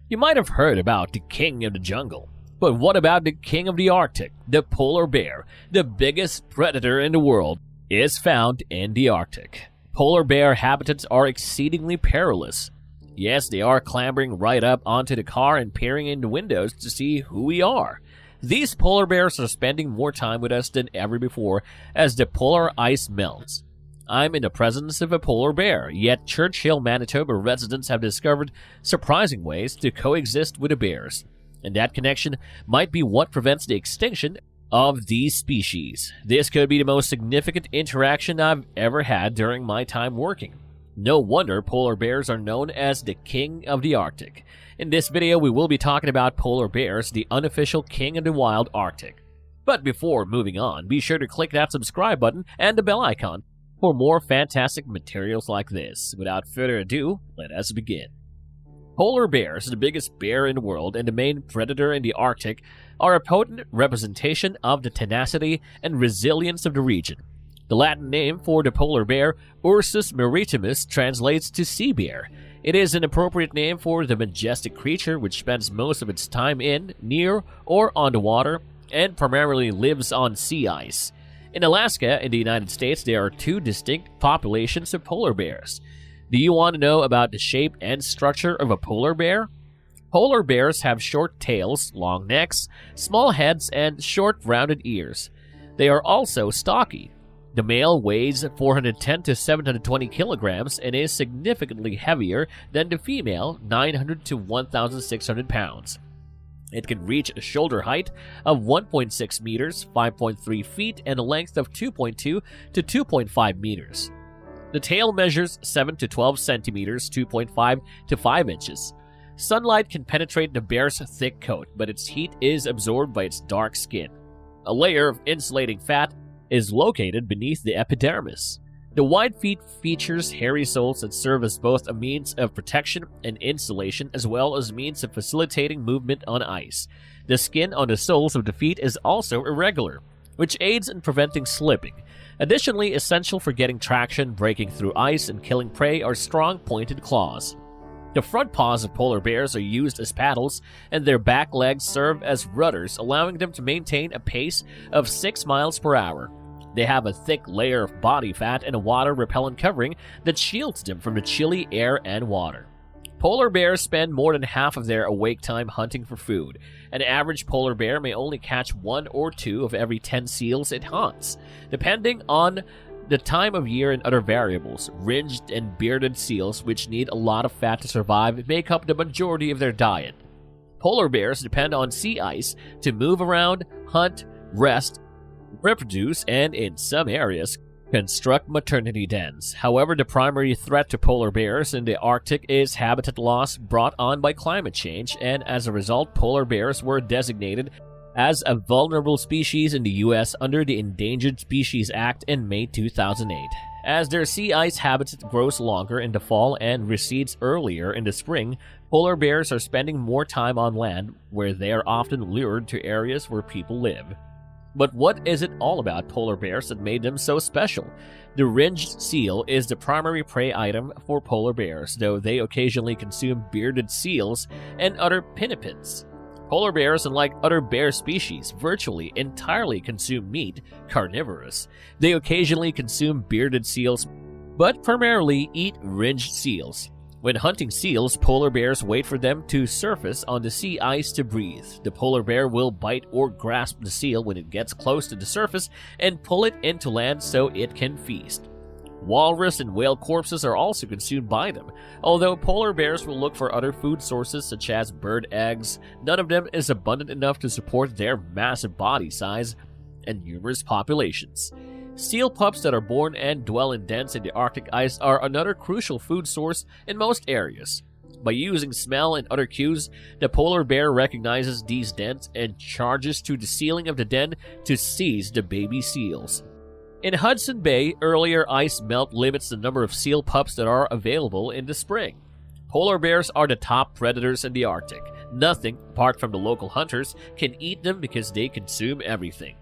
You might have heard about the king of the jungle, but what about the king of the Arctic? The polar bear, the biggest predator in the world, is found in the Arctic. Polar bear habitats are exceedingly perilous. Yes, they are clambering right up onto the car and peering in the windows to see who we are. These polar bears are spending more time with us than ever before as the polar ice melts. I'm in the presence of a polar bear, yet Churchill, Manitoba residents have discovered surprising ways to coexist with the bears. And that connection might be what prevents the extinction of these species. This could be the most significant interaction I've ever had during my time working. No wonder polar bears are known as the king of the Arctic. In this video, we will be talking about polar bears, the unofficial king of the wild Arctic. But before moving on, be sure to click that subscribe button and the bell icon for more fantastic materials like this. Without further ado, let us begin. Polar bears, the biggest bear in the world and the main predator in the Arctic, are a potent representation of the tenacity and resilience of the region. The Latin name for the polar bear, Ursus maritimus, translates to sea bear. It is an appropriate name for the majestic creature which spends most of its time in, near, or on the water, and primarily lives on sea ice. In Alaska, in the United States, there are two distinct populations of polar bears. Do you want to know about the shape and structure of a polar bear? Polar bears have short tails, long necks, small heads, and short rounded ears. They are also stocky. The male weighs 410 to 720 kilograms and is significantly heavier than the female, 900 to 1,600 pounds. It can reach a shoulder height of 1.6 meters, 5.3 feet, and a length of 2.2 to 2.5 meters. The tail measures 7 to 12 centimeters, 2.5 to 5 inches. Sunlight can penetrate the bear's thick coat, but its heat is absorbed by its dark skin. A layer of insulating fat is located beneath the epidermis. The wide feet features hairy soles that serve as both a means of protection and insulation as well as a means of facilitating movement on ice. The skin on the soles of the feet is also irregular, which aids in preventing slipping. Additionally, essential for getting traction, breaking through ice, and killing prey are strong pointed claws. The front paws of polar bears are used as paddles, and their back legs serve as rudders, allowing them to maintain a pace of 6 miles per hour. They have a thick layer of body fat and a water-repellent covering that shields them from the chilly air and water. Polar bears spend more than half of their awake time hunting for food. An average polar bear may only catch 1 or 2 of every 10 seals it hunts, depending on the time of year and other variables. Ringed and bearded seals, which need a lot of fat to survive, make up the majority of their diet. Polar bears depend on sea ice to move around, hunt, rest, reproduce, and in some areas, construct maternity dens. However, the primary threat to polar bears in the Arctic is habitat loss brought on by climate change, and as a result, polar bears were designated as a vulnerable species in the U.S. under the Endangered Species Act in May 2008. As their sea ice habitat grows longer in the fall and recedes earlier in the spring, polar bears are spending more time on land, where they are often lured to areas where people live. But what is it all about polar bears that made them so special? The ringed seal is the primary prey item for polar bears, though they occasionally consume bearded seals and other pinnipeds. Polar bears, unlike other bear species, virtually entirely consume meat, carnivorous. They occasionally consume bearded seals, but primarily eat ringed seals. When hunting seals, polar bears wait for them to surface on the sea ice to breathe. The polar bear will bite or grasp the seal when it gets close to the surface and pull it into land so it can feast. Walrus and whale corpses are also consumed by them. Although polar bears will look for other food sources such as bird eggs, none of them is abundant enough to support their massive body size and numerous populations. Seal pups that are born and dwell in dens in the Arctic ice are another crucial food source in most areas. By using smell and other cues, the polar bear recognizes these dens and charges to the ceiling of the den to seize the baby seals. In Hudson Bay, earlier ice melt limits the number of seal pups that are available in the spring. Polar bears are the top predators in the Arctic. Nothing, apart from the local hunters, can eat them because they consume everything.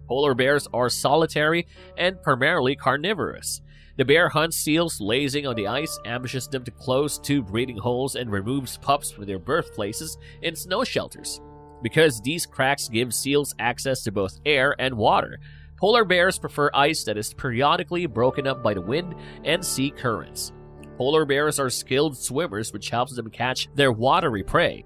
Polar bears are solitary and primarily carnivorous. The bear hunts seals lazing on the ice, ambushes them to close to breeding holes, and removes pups from their birthplaces in snow shelters. Because these cracks give seals access to both air and water, polar bears prefer ice that is periodically broken up by the wind and sea currents. Polar bears are skilled swimmers, which helps them catch their watery prey.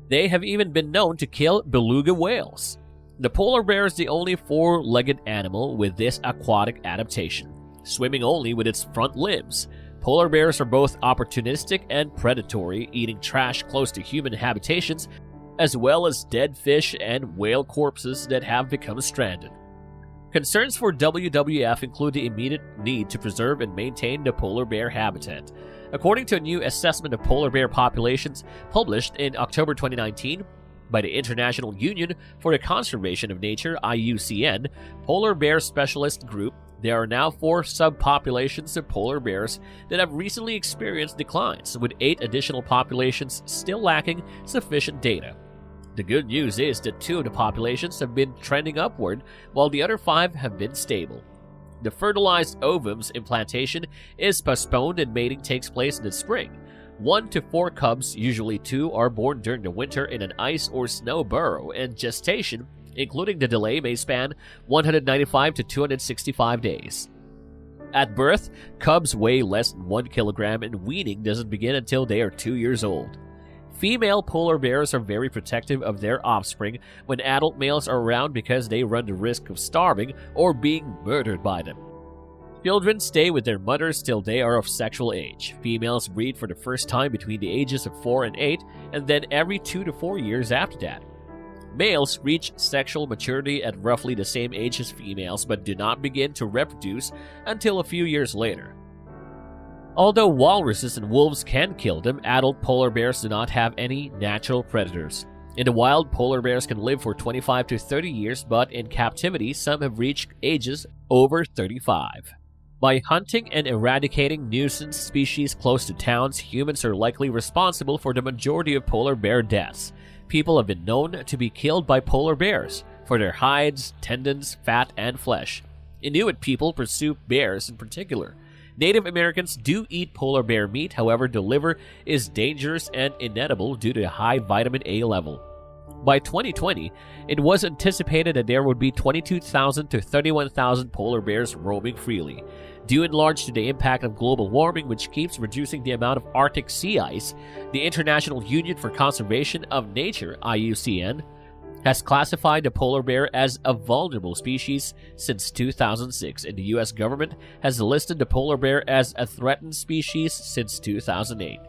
They have even been known to kill beluga whales. The polar bear is the only four-legged animal with this aquatic adaptation, swimming only with its front limbs. Polar bears are both opportunistic and predatory, eating trash close to human habitations, as well as dead fish and whale corpses that have become stranded. Concerns for WWF include the immediate need to preserve and maintain the polar bear habitat. According to a new assessment of polar bear populations published in October 2019 by the International Union for the Conservation of Nature (IUCN) Polar Bear Specialist Group, there are now 4 subpopulations of polar bears that have recently experienced declines, with 8 additional populations still lacking sufficient data. The good news is that 2 of the populations have been trending upward, while the other 5 have been stable. The fertilized ovums implantation is postponed and mating takes place in the spring. 1 to 4 cubs, usually 2, are born during the winter in an ice or snow burrow, and gestation, including the delay, may span 195 to 265 days. At birth, cubs weigh less than 1 kilogram, and weaning doesn't begin until they are 2 years old. Female polar bears are very protective of their offspring when adult males are around because they run the risk of starving or being murdered by them. Children stay with their mothers till they are of sexual age. Females breed for the first time between the ages of 4 and 8, and then every 2 to 4 years after that. Males reach sexual maturity at roughly the same age as females, but do not begin to reproduce until a few years later. Although walruses and wolves can kill them, adult polar bears do not have any natural predators. In the wild, polar bears can live for 25 to 30 years, but in captivity, some have reached ages over 35. By hunting and eradicating nuisance species close to towns, humans are likely responsible for the majority of polar bear deaths. People have been known to be killed by polar bears for their hides, tendons, fat, and flesh. Inuit people pursue bears in particular. Native Americans do eat polar bear meat, however, the liver is dangerous and inedible due to a high vitamin A level. By 2020, it was anticipated that there would be 22,000 to 31,000 polar bears roaming freely. Due in large to the impact of global warming, which keeps reducing the amount of Arctic sea ice, the International Union for Conservation of Nature (IUCN) has classified the polar bear as a vulnerable species since 2006, and the U.S. government has listed the polar bear as a threatened species since 2008.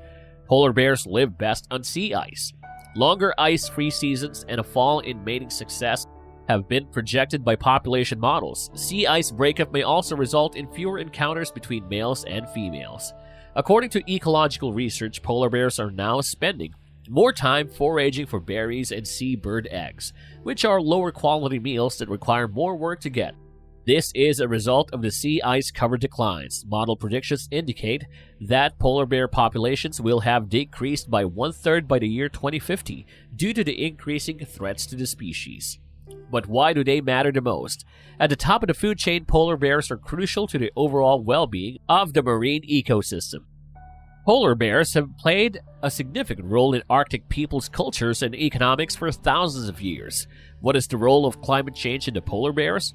Polar bears live best on sea ice. Longer ice-free seasons and a fall in mating success have been projected by population models. Sea ice breakup may also result in fewer encounters between males and females. According to ecological research, polar bears are now spending more time foraging for berries and seabird eggs, which are lower quality meals that require more work to get. This is a result of the sea ice cover declines. Model predictions indicate that polar bear populations will have decreased by 1/3 by the year 2050 due to the increasing threats to the species. But why do they matter the most? At the top of the food chain, polar bears are crucial to the overall well-being of the marine ecosystem. Polar bears have played a significant role in Arctic peoples' cultures and economics for thousands of years. What is the role of climate change in the polar bears?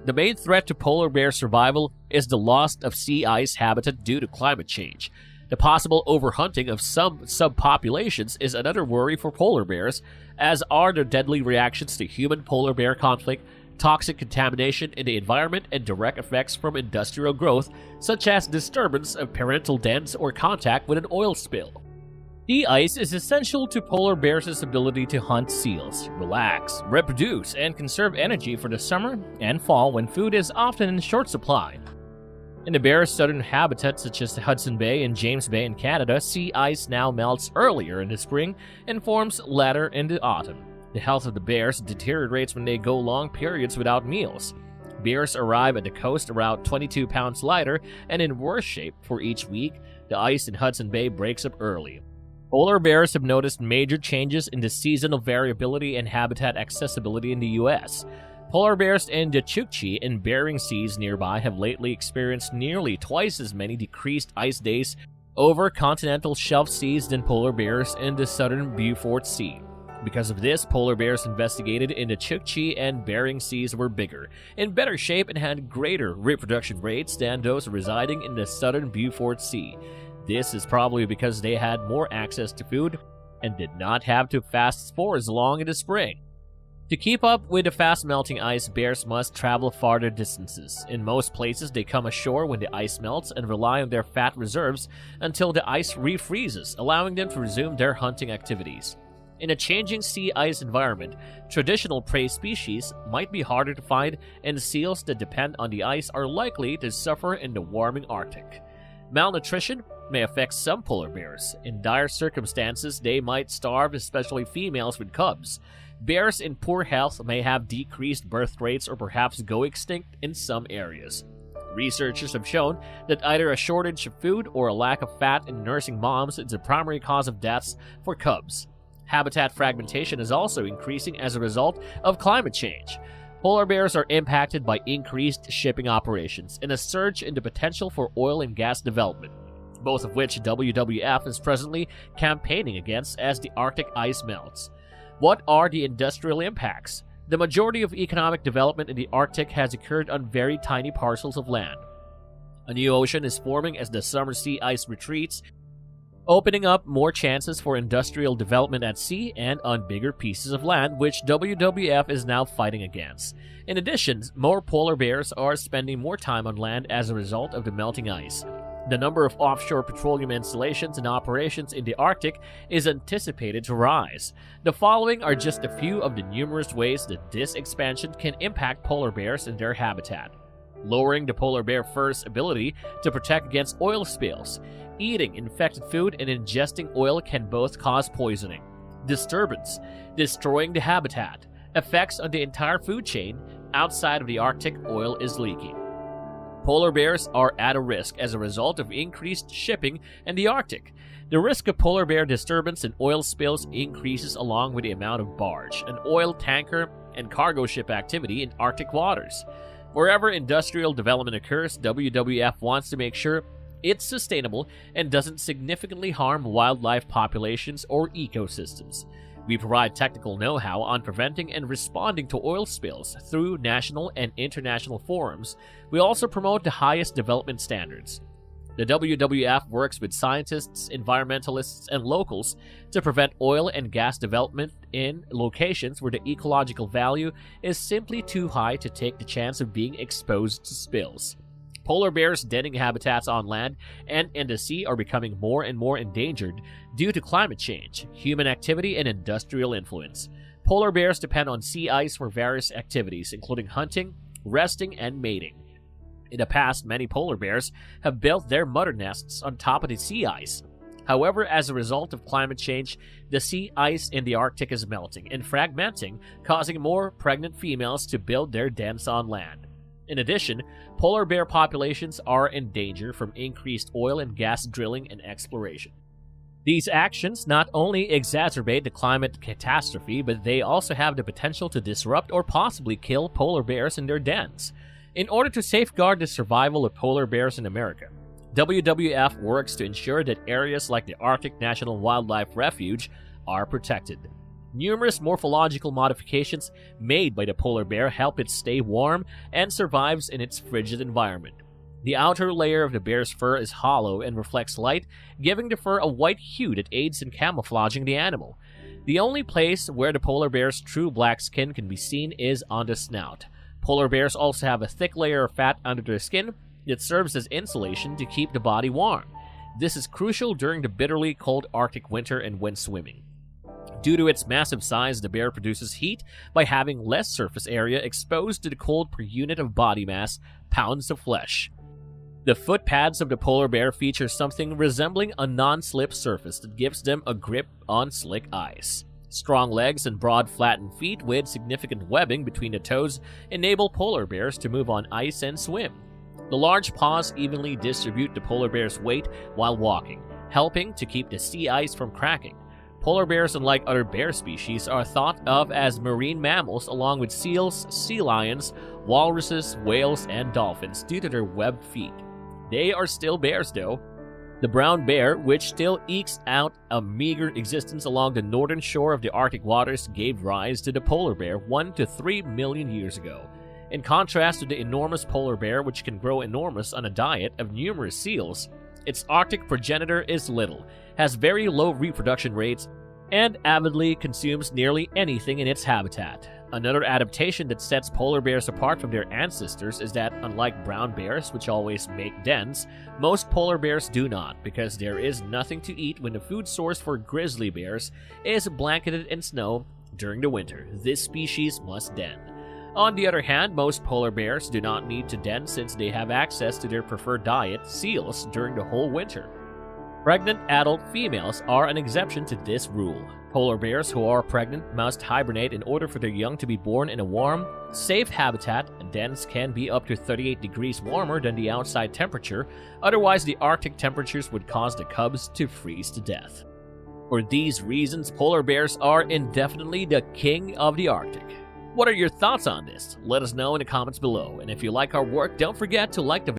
The main threat to polar bear survival is the loss of sea ice habitat due to climate change. The possible overhunting of some subpopulations is another worry for polar bears, as are the deadly reactions to human polar bear conflict, toxic contamination in the environment, and direct effects from industrial growth, such as disturbance of parental dens or contact with an oil spill. Sea ice is essential to polar bears' ability to hunt seals, relax, reproduce, and conserve energy for the summer and fall when food is often in short supply. In the bear's southern habitats such as the Hudson Bay and James Bay in Canada, sea ice now melts earlier in the spring and forms later in the autumn. The health of the bears deteriorates when they go long periods without meals. Bears arrive at the coast around 22 pounds lighter and in worse shape for each week. The ice in Hudson Bay breaks up early. Polar bears have noticed major changes in the seasonal variability and habitat accessibility in the U.S. Polar bears in the Chukchi and Bering Seas nearby have lately experienced nearly twice as many decreased ice days over continental shelf seas than polar bears in the southern Beaufort Sea. Because of this, polar bears investigated in the Chukchi and Bering Seas were bigger, in better shape, and had greater reproduction rates than those residing in the southern Beaufort Sea. This is probably because they had more access to food and did not have to fast for as long in the spring. To keep up with the fast-melting ice, bears must travel farther distances. In most places, they come ashore when the ice melts and rely on their fat reserves until the ice refreezes, allowing them to resume their hunting activities. In a changing sea ice environment, traditional prey species might be harder to find, and seals that depend on the ice are likely to suffer in the warming Arctic. Malnutrition may affect some polar bears. In dire circumstances, they might starve, especially females with cubs. Bears in poor health may have decreased birth rates or perhaps go extinct in some areas. Researchers have shown that either a shortage of food or a lack of fat in nursing moms is the primary cause of deaths for cubs. Habitat fragmentation is also increasing as a result of climate change. Polar bears are impacted by increased shipping operations and a surge in the potential for oil and gas development, both of which WWF is presently campaigning against as the Arctic ice melts. What are the industrial impacts? The majority of economic development in the Arctic has occurred on very tiny parcels of land. A new ocean is forming as the summer sea ice retreats, opening up more chances for industrial development at sea and on bigger pieces of land, which WWF is now fighting against. In addition, more polar bears are spending more time on land as a result of the melting ice. The number of offshore petroleum installations and operations in the Arctic is anticipated to rise. The following are just a few of the numerous ways that this expansion can impact polar bears and their habitat. Lowering the polar bear fur's ability to protect against oil spills. Eating infected food and ingesting oil can both cause poisoning. Disturbance. Destroying the habitat. Effects on the entire food chain. Outside of the Arctic, oil is leaking. Polar bears are at a risk as a result of increased shipping in the Arctic. The risk of polar bear disturbance and oil spills increases along with the amount of barge, and oil tanker, and cargo ship activity in Arctic waters. Wherever industrial development occurs, WWF wants to make sure it's sustainable and doesn't significantly harm wildlife populations or ecosystems. We provide technical know-how on preventing and responding to oil spills through national and international forums. We also promote the highest development standards. The WWF works with scientists, environmentalists, and locals to prevent oil and gas development in locations where the ecological value is simply too high to take the chance of being exposed to spills. Polar bears' denning habitats on land and in the sea are becoming more and more endangered due to climate change, human activity, and industrial influence. Polar bears depend on sea ice for various activities, including hunting, resting, and mating. In the past, many polar bears have built their mother nests on top of the sea ice. However, as a result of climate change, the sea ice in the Arctic is melting and fragmenting, causing more pregnant females to build their dens on land. In addition, polar bear populations are in danger from increased oil and gas drilling and exploration. These actions not only exacerbate the climate catastrophe, but they also have the potential to disrupt or possibly kill polar bears in their dens. In order to safeguard the survival of polar bears in America, WWF works to ensure that areas like the Arctic National Wildlife Refuge are protected. Numerous morphological modifications made by the polar bear help it stay warm and survives in its frigid environment. The outer layer of the bear's fur is hollow and reflects light, giving the fur a white hue that aids in camouflaging the animal. The only place where the polar bear's true black skin can be seen is on the snout. Polar bears also have a thick layer of fat under their skin that serves as insulation to keep the body warm. This is crucial during the bitterly cold Arctic winter and when swimming. Due to its massive size, the bear produces heat by having less surface area exposed to the cold per unit of body mass, pounds of flesh. The foot pads of the polar bear feature something resembling a non-slip surface that gives them a grip on slick ice. Strong legs and broad flattened feet with significant webbing between the toes enable polar bears to move on ice and swim. The large paws evenly distribute the polar bear's weight while walking, helping to keep the sea ice from cracking. Polar bears, unlike other bear species, are thought of as marine mammals along with seals, sea lions, walruses, whales, and dolphins due to their webbed feet. They are still bears though. The brown bear, which still ekes out a meager existence along the northern shore of the Arctic waters, gave rise to the polar bear 1 to 3 million years ago. In contrast to the enormous polar bear, which can grow enormous on a diet of numerous seals, its Arctic progenitor is little, has very low reproduction rates, and avidly consumes nearly anything in its habitat. Another adaptation that sets polar bears apart from their ancestors is that, unlike brown bears, which always make dens, most polar bears do not, because there is nothing to eat when the food source for grizzly bears is blanketed in snow during the winter. This species must den. On the other hand, most polar bears do not need to den since they have access to their preferred diet, seals, during the whole winter. Pregnant adult females are an exception to this rule. Polar bears who are pregnant must hibernate in order for their young to be born in a warm, safe habitat, and dens can be up to 38 degrees warmer than the outside temperature, otherwise the Arctic temperatures would cause the cubs to freeze to death. For these reasons, polar bears are indefinitely the king of the Arctic. What are your thoughts on this? Let us know in the comments below, and if you like our work, don't forget to like the